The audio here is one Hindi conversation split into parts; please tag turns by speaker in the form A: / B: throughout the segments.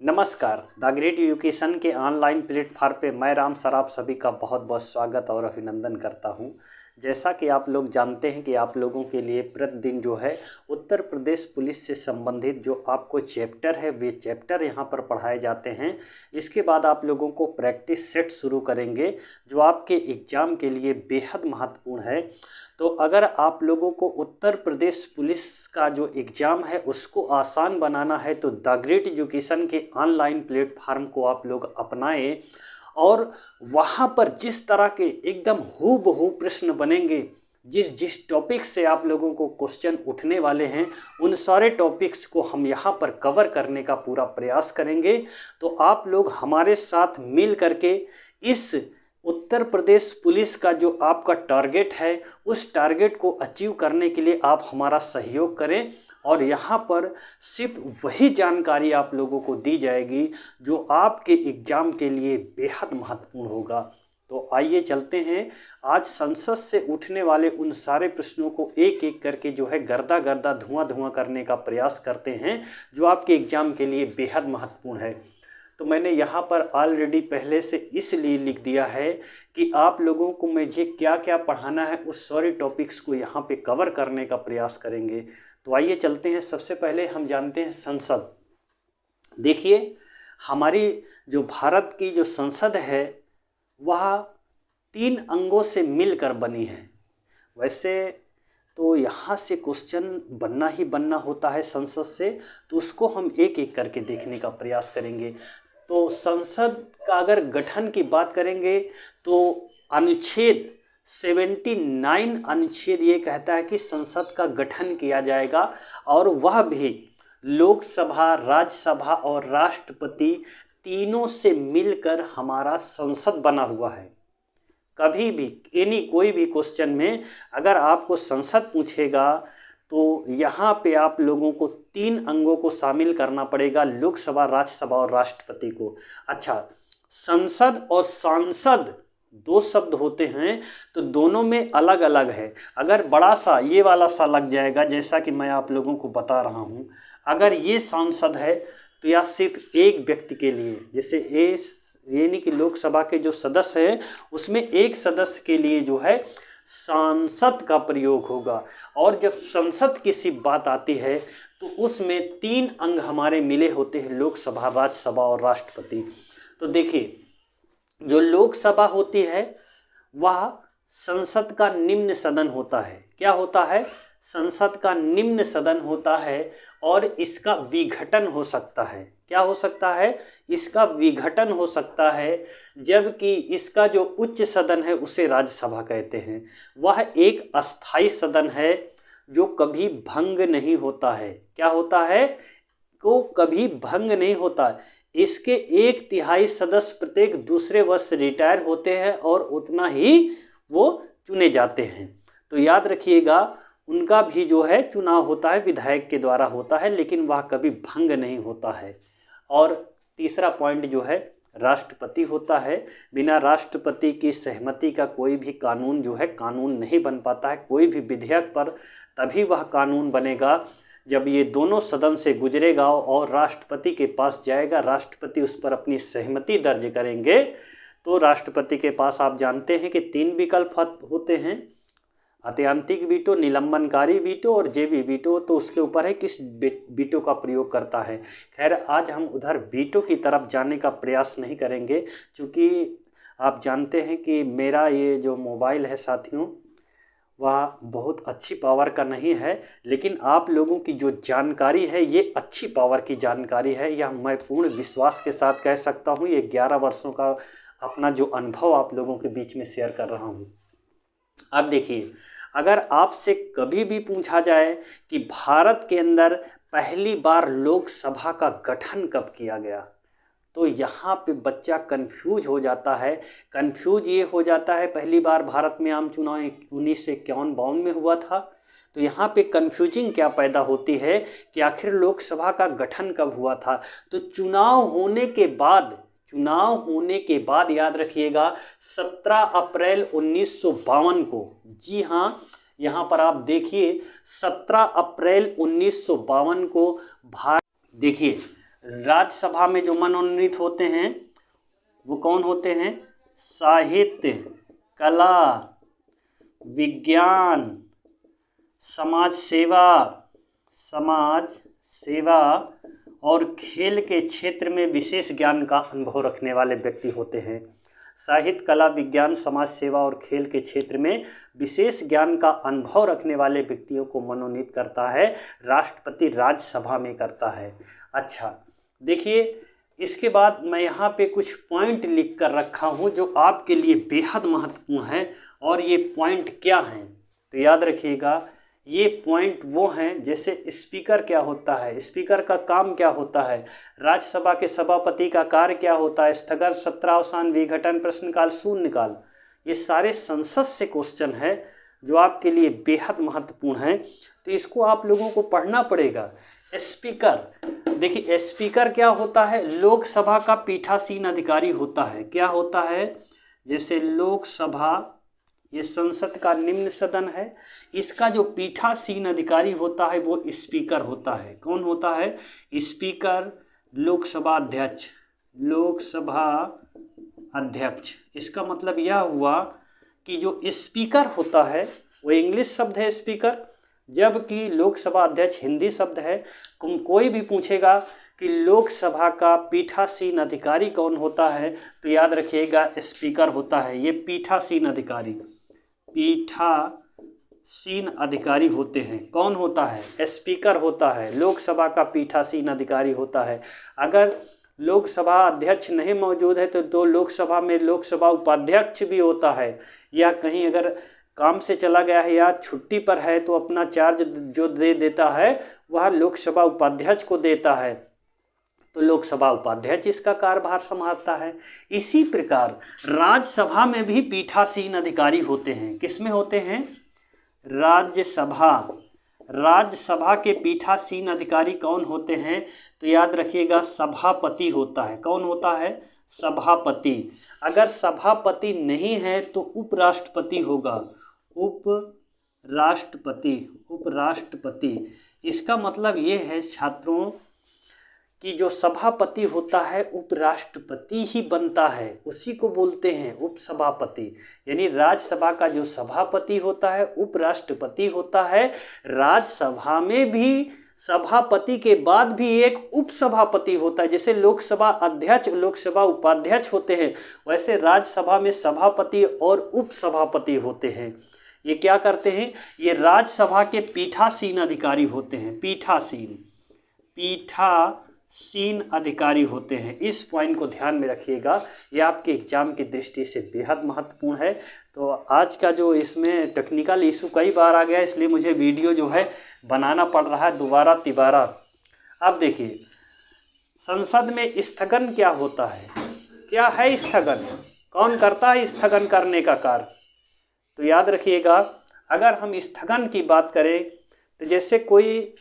A: नमस्कार। द ग्रेट एजुकेशन के ऑनलाइन प्लेटफॉर्म पे मैं राम सर आप सभी का बहुत बहुत स्वागत और अभिनंदन करता हूं। जैसा कि आप लोग जानते हैं कि आप लोगों के लिए प्रतिदिन जो है उत्तर प्रदेश पुलिस से संबंधित जो आपको चैप्टर है वे चैप्टर यहां पर पढ़ाए जाते हैं। इसके बाद आप लोगों को प्रैक्टिस सेट शुरू करेंगे जो आपके एग्ज़ाम के लिए बेहद महत्वपूर्ण है। तो अगर आप लोगों को उत्तर प्रदेश पुलिस का जो एग्ज़ाम है उसको आसान बनाना है तो द ग्रेट एजुकेशन के ऑनलाइन प्लेटफार्म को आप लोग अपनाएं और वहाँ पर जिस तरह के एकदम हूबहू प्रश्न बनेंगे, जिस जिस टॉपिक से आप लोगों को क्वेश्चन उठने वाले हैं उन सारे टॉपिक्स को हम यहाँ पर कवर करने का पूरा प्रयास करेंगे। तो आप लोग हमारे साथ मिल करके इस उत्तर प्रदेश पुलिस का जो आपका टारगेट है उस टारगेट को अचीव करने के लिए आप हमारा सहयोग करें और यहाँ पर सिर्फ वही जानकारी आप लोगों को दी जाएगी जो आपके एग्ज़ाम के लिए बेहद महत्वपूर्ण होगा। तो आइए चलते हैं, आज संसद से उठने वाले उन सारे प्रश्नों को एक एक करके जो है गर्दा गर्दा धुआं धुआं करने का प्रयास करते हैं जो आपके एग्ज़ाम के लिए बेहद महत्वपूर्ण है। तो मैंने यहाँ पर ऑलरेडी पहले से इसलिए लिख दिया है कि आप लोगों को मुझे क्या क्या पढ़ाना है उस सारे टॉपिक्स को यहाँ पे कवर करने का प्रयास करेंगे। तो आइए चलते हैं। सबसे पहले हम जानते हैं संसद। देखिए, हमारी जो भारत की जो संसद है वह 3 अंगों से मिलकर बनी है। वैसे तो यहाँ से क्वेश्चन बनना ही बनना होता है संसद से, तो उसको हम एक एक करके देखने का प्रयास करेंगे। तो संसद का अगर गठन की बात करेंगे तो अनुच्छेद 79 अनुच्छेद ये कहता है कि संसद का गठन किया जाएगा और वह भी लोकसभा, राज्यसभा और राष्ट्रपति तीनों से मिलकर हमारा संसद बना हुआ है। कभी भी कोई भी क्वेश्चन में अगर आपको संसद पूछेगा तो यहाँ पे आप लोगों को 3 अंगों को शामिल करना पड़ेगा, लोकसभा, राज्यसभा और राष्ट्रपति को। अच्छा, संसद और सांसद 2 शब्द होते हैं तो दोनों में अलग अलग है। अगर बड़ा सा ये वाला सा लग जाएगा, जैसा कि मैं आप लोगों को बता रहा हूँ, अगर ये सांसद है तो यह सिर्फ एक व्यक्ति के लिए, जैसे यानी कि लोकसभा के जो सदस्य हैं उसमें एक सदस्य के लिए जो है सांसद का प्रयोग होगा। और जब संसद की सी बात आती है तो उसमें 3 अंग हमारे मिले होते हैं, लोकसभा, राज्यसभा और राष्ट्रपति। तो देखिए, जो लोकसभा होती है वह संसद का निम्न सदन होता है। क्या होता है? संसद का निम्न सदन होता है और इसका विघटन हो सकता है। क्या हो सकता है? इसका विघटन हो सकता है, जबकि इसका जो उच्च सदन है उसे राज्यसभा कहते हैं। वह एक अस्थाई सदन है जो कभी भंग नहीं होता है। क्या होता है? को कभी भंग नहीं होता है। इसके 1/3 सदस्य प्रत्येक दूसरे वर्ष रिटायर होते हैं और उतना ही वो चुने जाते हैं। तो याद रखिएगा, उनका भी जो है चुनाव होता है, विधायक के द्वारा होता है, लेकिन वह कभी भंग नहीं होता है। और तीसरा पॉइंट जो है राष्ट्रपति होता है। बिना राष्ट्रपति की सहमति का कोई भी कानून जो है कानून नहीं बन पाता है। कोई भी विधेयक पर तभी वह कानून बनेगा जब ये दोनों सदन से गुजरेगा और राष्ट्रपति के पास जाएगा। राष्ट्रपति उस पर अपनी सहमति दर्ज करेंगे। तो राष्ट्रपति के पास आप जानते हैं कि 3 विकल्प होते हैं, आत्यांतिक वीटो, निलंबनकारी वीटो और जेबी वीटो। तो उसके ऊपर है किस वीटो का प्रयोग करता है। खैर, आज हम उधर वीटो की तरफ जाने का प्रयास नहीं करेंगे, क्योंकि आप जानते हैं कि मेरा ये जो मोबाइल है साथियों वह बहुत अच्छी पावर का नहीं है, लेकिन आप लोगों की जो जानकारी है ये अच्छी पावर की जानकारी है। यह मैं पूर्ण विश्वास के साथ कह सकता हूँ। ये 11 वर्षों का अपना जो अनुभव आप लोगों के बीच में शेयर कर रहा हूँ। अब देखिए, अगर आपसे कभी भी पूछा जाए कि भारत के अंदर पहली बार लोकसभा का गठन कब किया गया, तो यहाँ पे बच्चा कंफ्यूज हो जाता है। कंफ्यूज ये हो जाता है, पहली बार भारत में आम चुनाव 1951-52 में हुआ था। तो यहाँ पे कंफ्यूजिंग क्या पैदा होती है कि आखिर लोकसभा का गठन कब हुआ था। तो चुनाव होने के बाद याद रखिएगा 17 अप्रैल 1952 को, जी हाँ, यहाँ पर आप देखिए 17 अप्रैल 1952 को देखिए राज्यसभा में जो मनोनीत होते हैं वो कौन होते हैं? साहित्य, कला, विज्ञान, समाज सेवा और खेल के क्षेत्र में विशेष ज्ञान का अनुभव रखने वाले व्यक्ति होते हैं। साहित्य, कला, विज्ञान, समाज सेवा और खेल के क्षेत्र में विशेष ज्ञान का अनुभव रखने वाले व्यक्तियों को मनोनीत करता है राष्ट्रपति, राज्यसभा में करता है। अच्छा देखिए, इसके बाद मैं यहाँ पे कुछ पॉइंट लिख कर रखा हूँ जो आपके लिए बेहद महत्वपूर्ण है। और ये पॉइंट क्या हैं तो याद रखिएगा, ये पॉइंट वो हैं जैसे स्पीकर क्या होता है, स्पीकर का काम क्या होता है, राज्यसभा के सभापति का कार्य क्या होता है, स्थगन, सत्रावसान, विघटन, प्रश्नकाल, शून्यकाल, ये सारे संसद से क्वेश्चन है जो आपके लिए बेहद महत्वपूर्ण है। तो इसको आप लोगों को पढ़ना पड़ेगा। स्पीकर, देखिए स्पीकर क्या होता है? लोकसभा का पीठासीन अधिकारी होता है। क्या होता है? जैसे लोकसभा ये संसद का निम्न सदन है, इसका जो पीठासीन अधिकारी होता है वो स्पीकर होता है। कौन होता है? स्पीकर, लोकसभा अध्यक्ष, लोकसभा अध्यक्ष। इसका मतलब यह हुआ कि जो स्पीकर होता है वो इंग्लिश शब्द है स्पीकर, जबकि लोकसभा अध्यक्ष हिंदी शब्द है। कोई भी पूछेगा कि लोकसभा का पीठासीन अधिकारी कौन होता है तो याद रखिएगा स्पीकर होता है। ये पीठासीन अधिकारी होते हैं। कौन होता है? स्पीकर होता है। लोकसभा का पीठासीन अधिकारी होता है। अगर लोकसभा अध्यक्ष नहीं मौजूद है तो लोकसभा में लोकसभा उपाध्यक्ष भी होता है, या कहीं अगर काम से चला गया है या छुट्टी पर है तो अपना चार्ज जो दे देता है वह लोकसभा उपाध्यक्ष को देता है, तो लोकसभा उपाध्यक्ष इसका कार्यभार संभालता है। इसी प्रकार राज्यसभा में भी पीठासीन अधिकारी होते हैं। किसमें होते हैं? राज्यसभा के पीठासीन अधिकारी कौन होते हैं तो याद रखिएगा सभापति होता है। कौन होता है? सभापति। अगर सभापति नहीं है तो उपराष्ट्रपति होगा। उपराष्ट्रपति। इसका मतलब ये है छात्रों कि जो सभापति होता है उपराष्ट्रपति ही बनता है, उसी को बोलते हैं उपसभापति। यानी राज्यसभा का जो सभापति होता है उपराष्ट्रपति होता है। राज्यसभा में भी सभापति के बाद भी एक उपसभापति होता है। जैसे लोकसभा अध्यक्ष, लोकसभा उपाध्यक्ष होते हैं, वैसे राज्यसभा में सभापति और उपसभापति होते हैं। ये क्या करते हैं? ये राज्यसभा के पीठासीन अधिकारी होते हैं। पीठासीन अधिकारी होते हैं। इस पॉइंट को ध्यान में रखिएगा, ये आपके एग्जाम की दृष्टि से बेहद महत्वपूर्ण है। तो आज का जो इसमें टेक्निकल इशू कई बार आ गया, इसलिए मुझे वीडियो जो है बनाना पड़ रहा है दोबारा तिबारा। अब देखिए, संसद में स्थगन क्या होता है? क्या है स्थगन? कौन करता है स्थगन करने का कार्य? तो याद रखिएगा, अगर हम स्थगन की बात करें तो जैसे कोई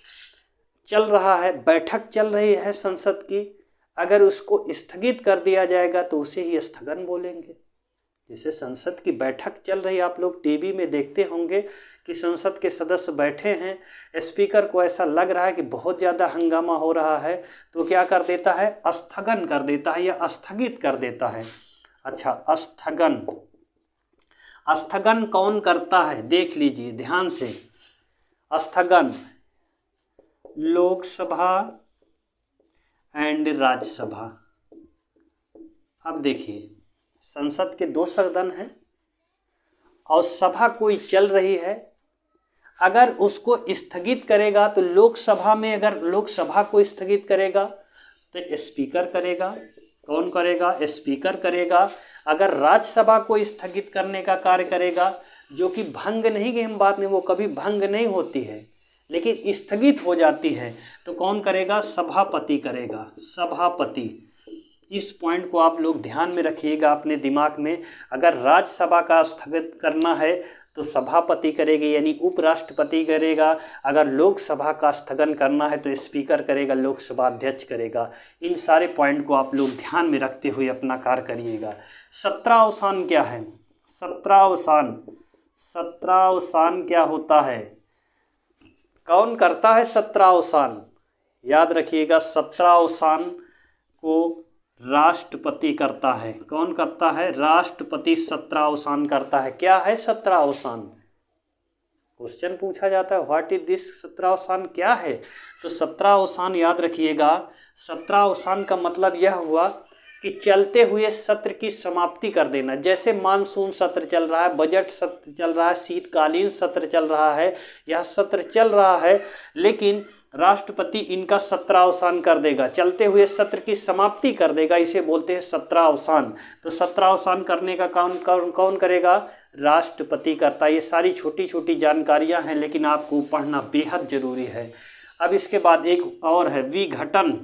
A: चल रहा है, बैठक चल रही है संसद की, अगर उसको स्थगित कर दिया जाएगा तो उसे ही स्थगन बोलेंगे। जैसे संसद की बैठक चल रही है, आप लोग टीवी में देखते होंगे कि संसद के सदस्य बैठे हैं, स्पीकर को ऐसा लग रहा है कि बहुत ज़्यादा हंगामा हो रहा है तो क्या कर देता है? स्थगन कर देता है या स्थगित कर देता है। अच्छा, स्थगन कौन करता है? देख लीजिए ध्यान से। स्थगन लोकसभा एंड राज्यसभा। अब देखिए, संसद के 2 सदन हैं और सभा कोई चल रही है, अगर उसको स्थगित करेगा तो लोकसभा में अगर लोकसभा को स्थगित करेगा तो स्पीकर करेगा। कौन करेगा? स्पीकर करेगा। अगर राज्यसभा को स्थगित करने का कार्य करेगा, जो कि भंग नहीं की हम बात नहीं, वो कभी भंग नहीं होती है लेकिन स्थगित हो जाती है, तो कौन करेगा? सभापति करेगा। सभापति। इस पॉइंट को आप लोग ध्यान में रखिएगा अपने दिमाग में। अगर राज्यसभा का स्थगित करना है तो सभापति करेगी, यानी उपराष्ट्रपति करेगा। अगर लोकसभा का स्थगन करना है तो स्पीकर करेगा, लोकसभा अध्यक्ष करेगा। इन सारे पॉइंट को आप लोग ध्यान में रखते हुए अपना कार्य करिएगा। सत्रावसान क्या है? सत्रावसान क्या होता है? कौन करता है सत्रावसान? याद रखिएगा, सत्रावसान को राष्ट्रपति करता है? कौन करता है? राष्ट्रपति सत्रावसान करता है। क्या है सत्रावसान? क्वेश्चन पूछा जाता है व्हाट इज दिस सत्रावसान, क्या है? तो सत्रावसान याद रखिएगा, सत्रावसान का मतलब यह हुआ कि चलते हुए सत्र की समाप्ति कर देना। जैसे मानसून सत्र चल रहा है, बजट सत्र चल रहा है, शीतकालीन सत्र चल रहा है, यह सत्र चल रहा है, लेकिन राष्ट्रपति इनका सत्रावसान कर देगा, चलते हुए सत्र की समाप्ति कर देगा, इसे बोलते हैं सत्रावसान। तो सत्रावसान करने का काम कौन करेगा? राष्ट्रपति करता है। ये सारी छोटी छोटी जानकारियां हैं, लेकिन आपको पढ़ना बेहद जरूरी है। अब इसके बाद एक और है विघटन।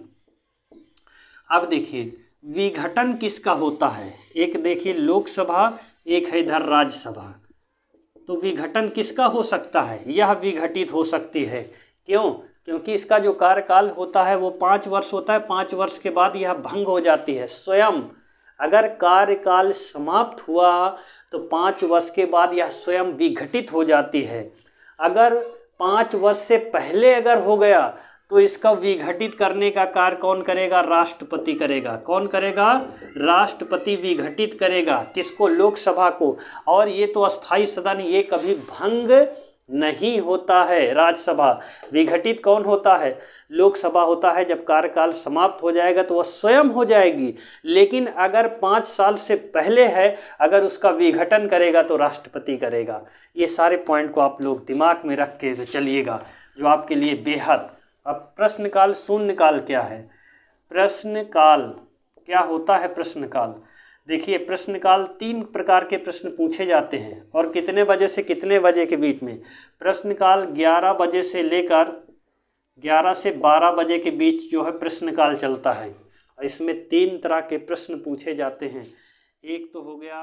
A: अब देखिए विघटन किसका होता है? एक देखिए लोकसभा, एक है इधर राज्यसभा। तो विघटन किसका हो सकता है? यह विघटित हो सकती है। क्यों? क्योंकि इसका जो कार्यकाल होता है वो 5 वर्ष होता है। 5 वर्ष के बाद यह भंग हो जाती है। स्वयं अगर कार्यकाल समाप्त हुआ तो 5 वर्ष के बाद यह स्वयं विघटित हो जाती है। अगर 5 वर्ष से पहले अगर हो गया तो इसका विघटित करने का कार्य कौन करेगा? राष्ट्रपति करेगा। कौन करेगा? राष्ट्रपति विघटित करेगा। किसको? लोकसभा को। और ये तो अस्थाई सदन, ये कभी भंग नहीं होता है। राज्यसभा विघटित कौन होता है? लोकसभा होता है। जब कार्यकाल समाप्त हो जाएगा तो वह स्वयं हो जाएगी, लेकिन अगर 5 साल से पहले है, अगर उसका विघटन करेगा तो राष्ट्रपति करेगा। ये सारे पॉइंट को आप लोग दिमाग में रख के चलिएगा, जो आपके लिए बेहद। अब प्रश्नकाल शून्यकाल क्या है? प्रश्नकाल क्या होता है? प्रश्नकाल देखिए, प्रश्नकाल 3 प्रकार के प्रश्न पूछे जाते हैं और कितने बजे से कितने बजे के बीच में? प्रश्नकाल 11 बजे से लेकर 11 से 12 बजे के बीच जो है प्रश्नकाल चलता है। इसमें 3 तरह के प्रश्न पूछे जाते हैं। एक तो हो गया